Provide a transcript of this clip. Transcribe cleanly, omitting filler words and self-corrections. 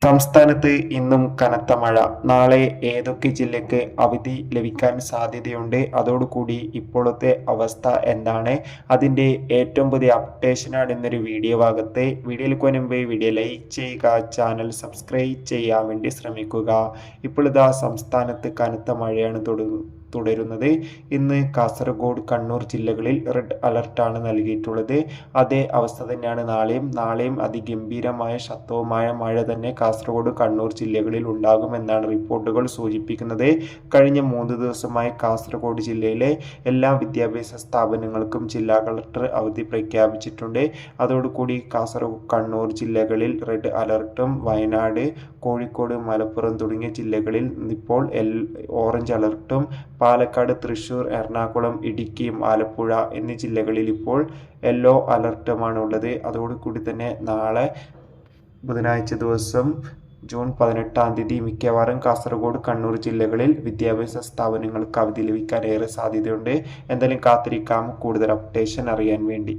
സംസ്ഥാനത്ത് ഇന്നും കനത്ത മഴ. നാളെ ഏതൊക്കെ ജില്ലയ്ക്ക് അവധി ലഭിക്കാൻ സാധ്യതയുണ്ട്? അതോടുകൂടി ഇപ്പോഴത്തെ അവസ്ഥ എന്താണ്? അതിൻ്റെ ഏറ്റവും പുതിയ അപ്ഡേഷനാണ് ഇന്നൊരു വീഡിയോ ഭാഗത്ത്. വീഡിയോയിലേക്ക് മുൻപ് വീഡിയോ ലൈക്ക് ചെയ്യുക, ചാനൽ സബ്സ്ക്രൈബ് ചെയ്യാൻ വേണ്ടി ശ്രമിക്കുക. ഇപ്പോൾ ഇതാ സംസ്ഥാനത്ത് കനത്ത മഴയാണ് തുടരുന്നത്. ഇന്ന് കാസർഗോഡ്, കണ്ണൂർ ജില്ലകളിൽ റെഡ് അലർട്ടാണ് നൽകിയിട്ടുള്ളത്. അതേ അവസ്ഥ തന്നെയാണ് നാളെയും അതിഗംഭീരമായ ശക്തവുമായ മഴ തന്നെ കാസർഗോഡ്, കണ്ണൂർ ജില്ലകളിൽ ഉണ്ടാകുമെന്നാണ് റിപ്പോർട്ടുകൾ സൂചിപ്പിക്കുന്നത്. കഴിഞ്ഞ 3 ദിവസമായി കാസർഗോഡ് ജില്ലയിലെ എല്ലാ വിദ്യാഭ്യാസ സ്ഥാപനങ്ങൾക്കും ജില്ലാ കളക്ടർ അവധി പ്രഖ്യാപിച്ചിട്ടുണ്ട്. അതോടുകൂടി കാസർഗോഡ്, കണ്ണൂർ ജില്ലകളിൽ റെഡ് അലർട്ടും, വയനാട്, കോഴിക്കോട്, മലപ്പുറം തുടങ്ങിയ ജില്ലകളിൽ ഇപ്പോൾ ഓറഞ്ച് അലർട്ടും, പാലക്കാട്, തൃശൂർ, എറണാകുളം, ഇടുക്കി, ആലപ്പുഴ എന്നീ ജില്ലകളിൽ ഇപ്പോൾ യെല്ലോ അലർട്ടുമാണ് ഉള്ളത്. അതോടുകൂടി തന്നെ നാളെ ബുധനാഴ്ച ദിവസം ജൂൺ 18-ാം തീയതി മിക്കവാറും കാസർഗോഡ്, കണ്ണൂർ ജില്ലകളിൽ വിദ്യാഭ്യാസ സ്ഥാപനങ്ങൾക്ക് അവധി ലഭിക്കാൻ ഏറെ സാധ്യതയുണ്ട്. എന്തായാലും കാത്തിരിക്കാം കൂടുതൽ അപ്ഡേഷൻ അറിയാൻ വേണ്ടി.